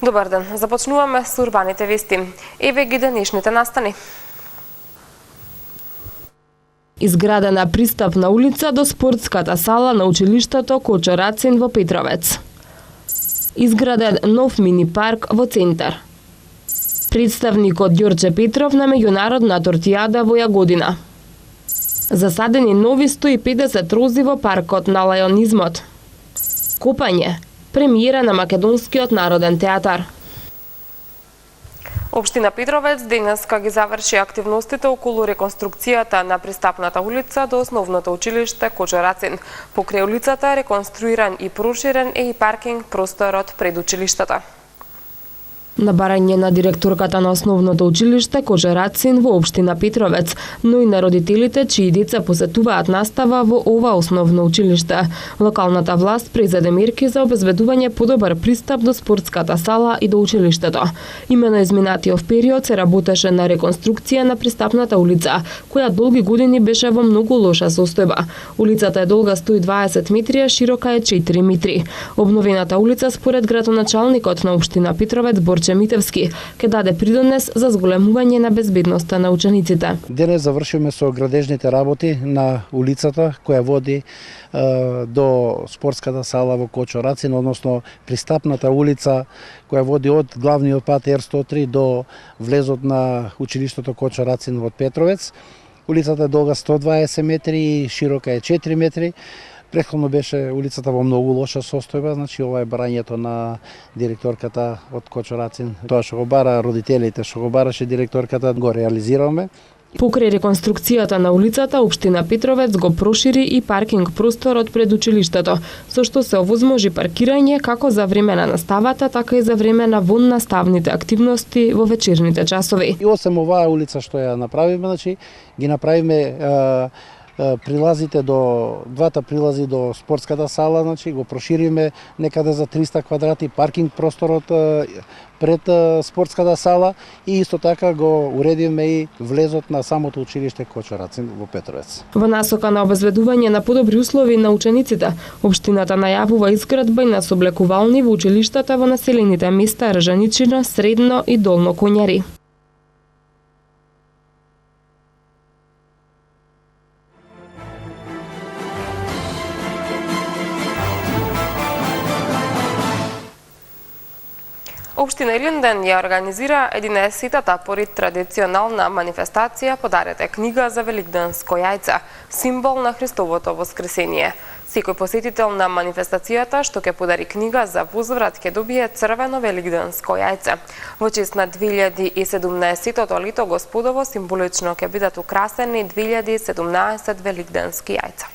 Добар ден, започнуваме со урбаните вести. Еве ги денешните настани. Изградена пристапна улица до спортската сала на училиштето Кочо Рацин во Петровец. Изграден нов мини парк во центар. Представникот Ѓорче Петров на меѓународна тортијада во Јагодина. Засадени нови 150 рози во паркот на лајонизмот. Копање. Премиера на Македонскиот народен театар. Општина Петровец денеска ги заврши активностите околу реконструкцијата на пристапната улица до основното училиште Кочо Рацин. Покрај улицата реконструиран и проширен е и паркинг просторот пред училиштето. На барање на директорката на основното училиште Кочо Рацин во општина Петровец, но и на родителите чии деца посетуваат настава во ова основно училиште. Локалната власт презеде мерки за обезбедување подобар пристап до спортската сала и до училиштето. Имено изминатиот период се работеше на реконструкција на пристапната улица, која долги години беше во многу лоша состојба. Улицата е долга 120 метри, а широка е 4 метри. Обновената улица според градоначалникот на општина Петровец Борче Митевски ќе даде придонес за зголемување на безбедноста на учениците. Денес завршиме со градежните работи на улицата која води до спортската сала во Кочо Рацин, односно пристапната улица која води од главниот пат Р103 до влезот на училиштето Кочо Рацин во Петровец. Улицата е долга 120 метри и широка е 4 метри. Претходно беше улицата во многу лоша состојба, значи ова е барањето на директорката од Кочо Рацин. Тоа што го бара родителите, што го бараше директорката, го реализираме. Покрај реконструкцијата на улицата, општина Петровец го прошири и паркинг просторот пред училиштето, со што се овозможи паркирање како за време на наставата, така и за време на воннаставните активности во вечерните часови. И осем оваа улица што ја направиме, значи ги направиме прилазите до двата прилази до спортската сала, значи го прошириме некаде за 300 квадрати паркинг просторот пред спортската сала и исто така го уредиме и влезот на самото училиште Кочо Рацин во Петровец. Во насока на обезбедување на подобри услови на учениците, општината најавува изградба и на соблекувални во училиштата во населените места Ржаничина, Средно и Долно Конјари. Општина Илинден ја организира 11-тата поред традиционална манифестација Подарете книга за Великденско јајце, символ на Христовото воскресение. Секој посетител на манифестацијата што ќе подари книга за возврат ќе добие црвено великденско јајце. Во чест на 2017-тото лето Господово символично ќе бидат украсени 2017 великденски јајца.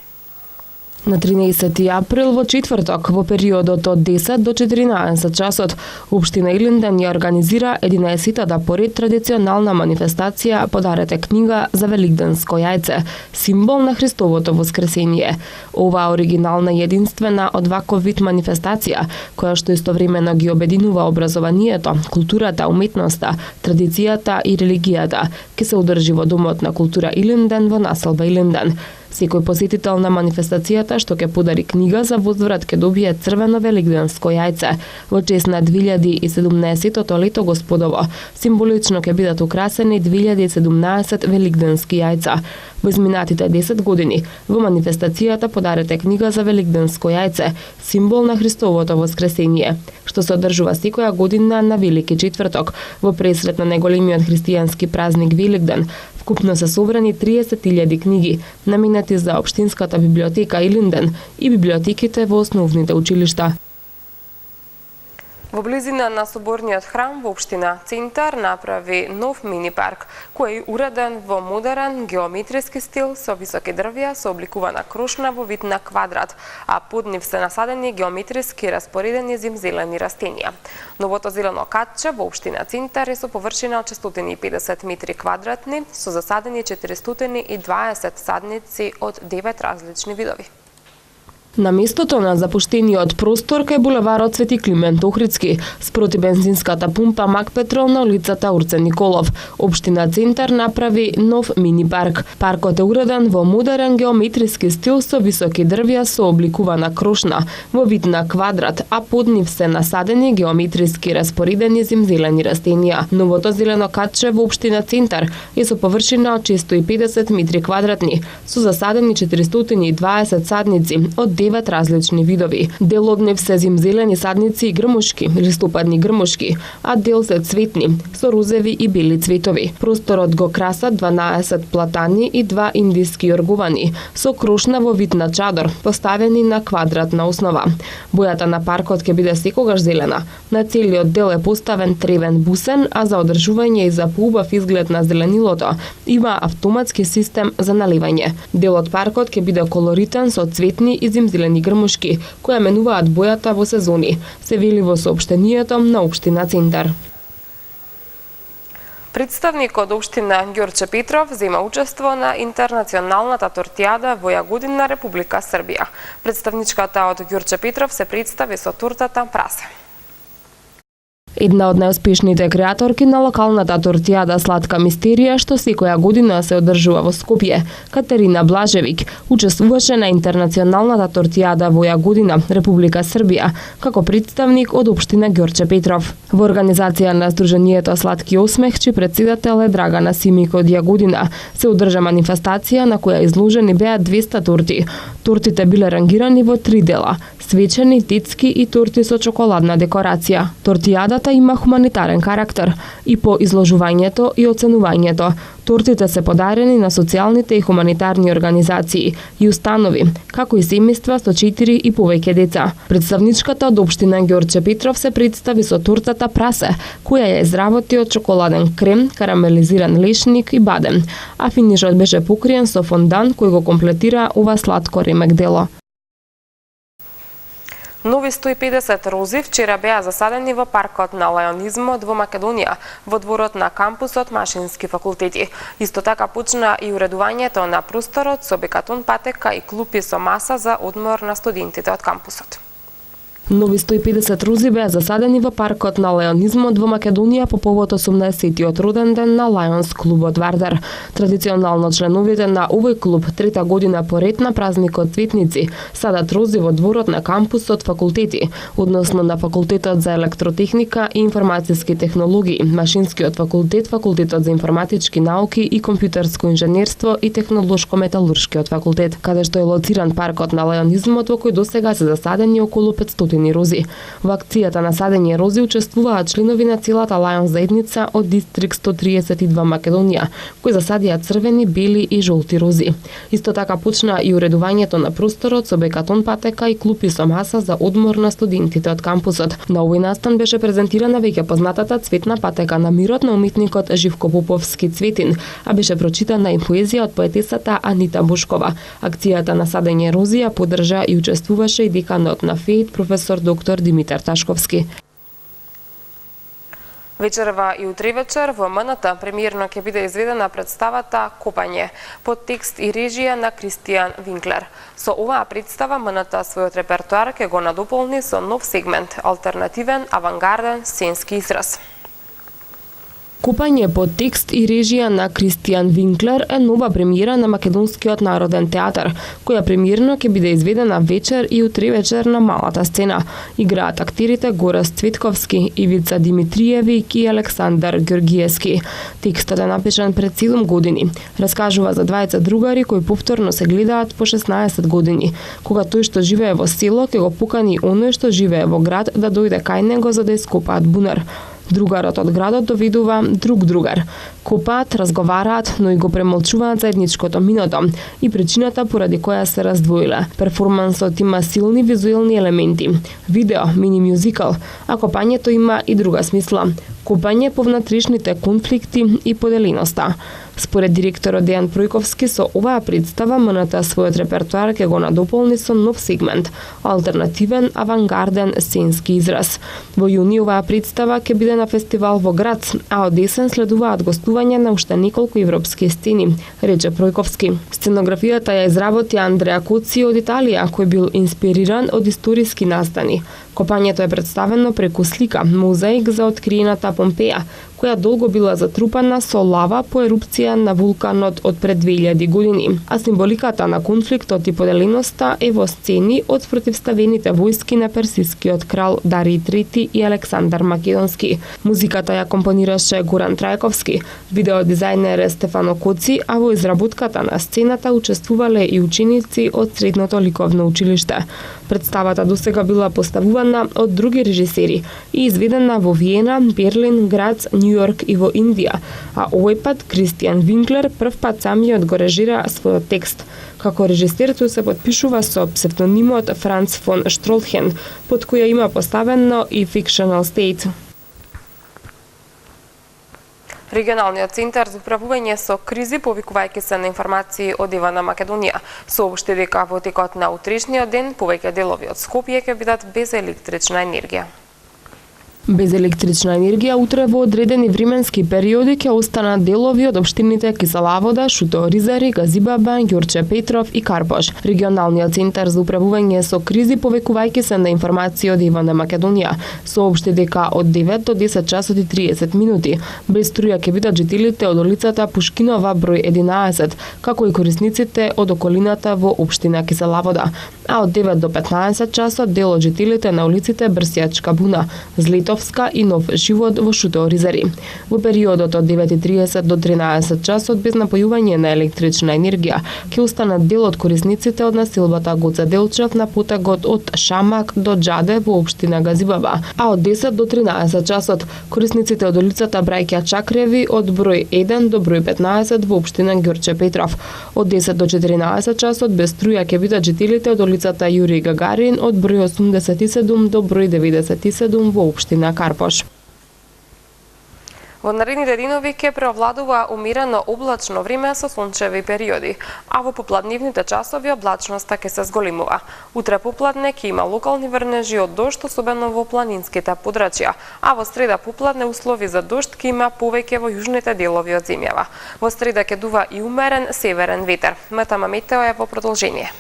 На 13 април во четврток во периодот од 10 до 14 часот општина Илинден ја организира 11-тата поред традиционална манифестација Подарете книга за Великденско јајце, символ на Христовото воскресение. Оваа оригинална и единствена од ваков вид манифестација, која што истовремено ги обединува образованието, културата, уметноста, традицијата и религијата, ќе се одржи во Домот на култура Илинден во населба Илинден. Секој посетител на манифестацијата што ќе подари книга за возврат ќе добие црвено великденско јајце. Во чест на 2017-тото лето Господово, символично ќе бидат украсени 2017 великденски јајца. Во изминатите 10 години во манифестацијата Подарете книга за Великденско јајце, символ на Христовото воскресение, што се одржува секоја година на Велики четврток во пресрет на најголемиот христијански празник Великден. Вкупно се собрани 30.000 книги, наменати за општинската библиотека Илинден и библиотеките во основните училишта. Во близина на соборниот храм во општина Центар направи нов мини парк, кој е уреден во модерен геометриски стил со високи дрвја со обликувана крошна во вид на квадрат, а под нив се насадени геометриски распоредени зимзелени растенија. Новото зелено катче во општина Центар е со површина од 650 метри квадратни, со засадени 420 садници од 9 различни видови. На местото на запуштениот простор кај булеварот Свети Климент Охридски, спроти бензинската пумпа Мак Петрол на улицата Урце Николов, општина Центар направи нов мини парк. Паркот е уреден во модерен геометриски стил со високи дрвја со обликувана крошна во вид на квадрат, а под нив се насадени геометриски распоредени зимзелени растенија. Новото зелено катче во општина Центар е со површина од 650 метри квадратни, со засадени 420 садници од 9 различни видови. Дел од нив се зимзелени садници и грмушки, листопадни грмушки, а дел се цветни, со розови и бели цветови. Просторот го красат 12 платани и 2 индиски јоргувани, со крошна во вид на чадор, поставени на квадратна основа. Бојата на паркот ќе биде секогаш зелена. На целиот дел е поставен тревен бусен, а за одржување и за поубав изглед на зеленилото има автоматски систем за наливање. Делот паркот ќе биде колоритен со цветни и зимзелени грмушки, кои менуваат бојата во сезони, се вели во соопштението на општина Центар. Представник од општина Ѓорче Петров зема учество на интернационалната тортијада во Јагодина, Република Србија. Представничката од Ѓорче Петров се представи со тортата прасе. Една од најуспешните креаторки на локалната тортијада Сладка мистерија, што секоја година се одржува во Скопје, Катерина Блажевик, учествуваше на интернационалната тортијада во Јагодина, Република Србија, како представник од општина Ѓорче Петров. Во организација на Сдруженијето Сладки осмех, чиј председател е Драгана Симик од Јагодина, се одржа манифестација на која изложени беа 200 торти. Тортите биле рангирани во 3 дела: свечени, детски и торти со чоколадна декорација. Тортијадата има хуманитарен карактер и по изложувањето и оценувањето. Тортите се подарени на социјалните и хуманитарни организации и установи, како и семејства со 4 и повеќе деца. Представничката од општина Ѓорче Петров се представи со тортата прасе, која ја изработи од чоколаден крем, карамелизиран лешник и бадем, а финишот беше покриен со фондан кој го комплетира ова сладко ремек дело. Нови 150 рози вчера беа засадени во паркот на лајонизмот во Македонија, во дворот на кампусот Машински факултети. Исто така почна и уредувањето на просторот со бекатон патека и клупи со маса за одмор на студентите од кампусот. Нови 150 рози беа засадени во паркот на лајонизмот во Македонија по повод 80-тиот роден ден на Лајонс клубот Вардар. Традиционално членовите на овој клуб трета година поред на празникот Цветници садат рози во дворот на кампусот факултети, односно на факултетот за електротехника и информациски технологии, Машинскиот факултет, факултетот за информатички науки и компјутерско инженерство и технолошко-металуршкиот факултет, каде што е лоциран паркот на лајонизмот во кој досега се засадени околу 500 рози. Во акцијата на садење рози учествуваат членови на целата Лајон заедница од Дистрикт 132 Македонија, кои засадија црвени, бели и жолти рози. Исто така почна и уредувањето на просторот со бекатон патека и клупи со маса за одмор на студентите од кампусот. На овој настан беше презентирана веќе познатата цветна патека на мирот на уметникот Живко Поповски Цветин, а беше прочитана и поезија од поетесата Анита Бушкова. Акцијата на садење рози ја поддржа и учествуваше и деканот на ФЕИД, професор доктор Димитар Ташковски. Вечерва и утре вечер во МНТ премиерно ќе биде изведена представата Копање под текст и режија на Кристијан Винклер. Со оваа представа МНТ својот репертоар ќе го надополни со нов сегмент – алтернативен, авангарден сценски израз. Копање под текст и режија на Кристијан Винклер е нова премиера на Македонскиот народен театар, која премиерно ќе биде изведена вечер и утре вечер на малата сцена. Играат актерите Горас Цветковски, Ивица Димитриеви и Александар Ѓоргиевски. Текстот е напишан пред 7 години. Раскажува за двајца другари кои повторно се гледаат по 16 години. Кога тој што живее во село ќе го покани оној што живее во град да дојде кај него за да ископаат бунар. Другарот од градот доведува друг другар. Копаат, разговараат, но и го премолчуваат заедничкото минато и причината поради која се раздвоиле. Перформансот има силни визуелни елементи. Видео, мини мюзикал, а копањето има и друга смисла. копање по внатрешните конфликти и поделеноста. Според директорот Дејан Пројковски, со оваа представа МНТ својот репертоар ќе го надополни со нов сегмент – алтернативен, авангарден сценски израз. Во јуни оваа представа ќе биде на фестивал во Грац, а од есен следуваат гостувања на уште неколку европски сцени, рече Пројковски. Сценографијата ја изработи Андреа Коци од Италија, кој бил инспириран од историски настани. Копањето е представено преку слика, мозаик за откриената Помпеја, која долго била затрупана со лава по ерупција на вулканот од пред 2000 години, а символиката на конфликтот и поделеноста е во сцени од противставените војски на персискиот крал Дарий III и Александар Македонски. Музиката ја компонираше Горан Трајковски, видеодизајнер е Стефано Коци, а во изработката на сцената учествувале и ученици од Средното ликовно училиште. Представата досега била поставувана од други режисери и изведена во Виена, Берлин, Грац, Њу Йорк и во Индија, а овој пат Кристијан Винклер прв пат самиот го режира својот текст. Како режисер тој се потпишува со псевдонимот Франц фон Штролхен, под која има поставено и Fictional State. Регионалниот центар за управување со кризи, повикувајќи се на информации од Ива на Македонија, соопшти дека во текот на утрешниот ден повеќе делови од Скопје ќе бидат без електрична енергија. Без електрична енергија утре во одредени временски периоди ќе останат делови од општините Кисела Вода, Шуто Оризари, Газибаба, Ѓурче Петров и Карпош. Регионалниот центар за управување со кризи, повикувајќи се на информации од Ива на Македонија, соопшти дека од 9 до 10 часот и 30 минути без струја ќе бидат жителите од улицата Пушкинова број 11, како и корисниците од околината во општина Кисела Вода. А од 9 до 15 часот дел од жителите на улиците Брсјачка Буна, Злетовска и Нов Живот во Шуто Оризари. Во периодот од 9:30 до 13 часот без напојување на електрична енергија ќе останат дел од корисниците од населбата Гоце Делчев на потегот од Шамак до Џаде во општина Газибаба, а од 10 до 13 часот корисниците од улицата Брајќа Чакреви од број 1 до број 15 во општина Ѓурче Петров. Од 10 до 14 часот без струја ќе бидат жителите од улицата Јури Гагарин од број 87 до број 97 во општина Карпош. Во наредните денови ќе преовладува умирено облачно време со сончеви периоди, а во попладнивните часови облачноста ќе се зголемува. Утре попладне ќе има локални врнежи од дожд, особено во планинските подрачја, а во среда попладне услови за дожд ќе има повеќе во јужните делови од земјава. Во среда ќе дува и умерен северен ветер. Метама метео е во продолжение.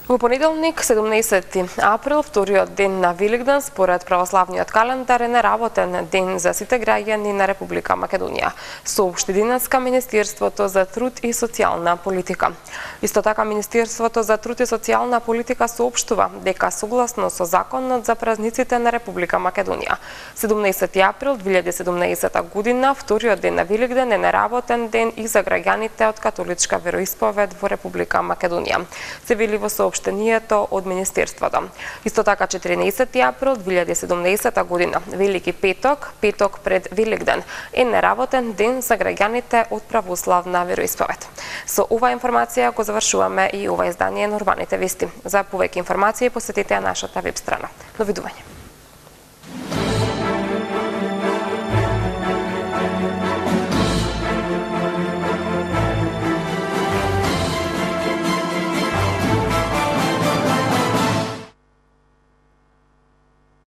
Во понеделник, 17 април, вториот ден на Великден, според православниот календар е неработен ден за сите граѓани на Република Македонија, соопшти денеска Министерството за труд и социјална политика. Исто така Министерството за труд и социјална политика соопштува дека согласно со законот за празниците на Република Македонија, 17 април 2017 година, вториот ден на Великден е неработен ден и за граѓаните од католичка вероисповед во Република Македонија. Се вели во соопштението од Министерството. Исто така 14 април 2017 година, Велики петок, петок пред Великден, е неработен ден за граѓаните од православна вероисповед. Со оваа информација го завршуваме и ова издание на Урбаните вести. За повеќе информации посетете нашата веб страна. Довидување.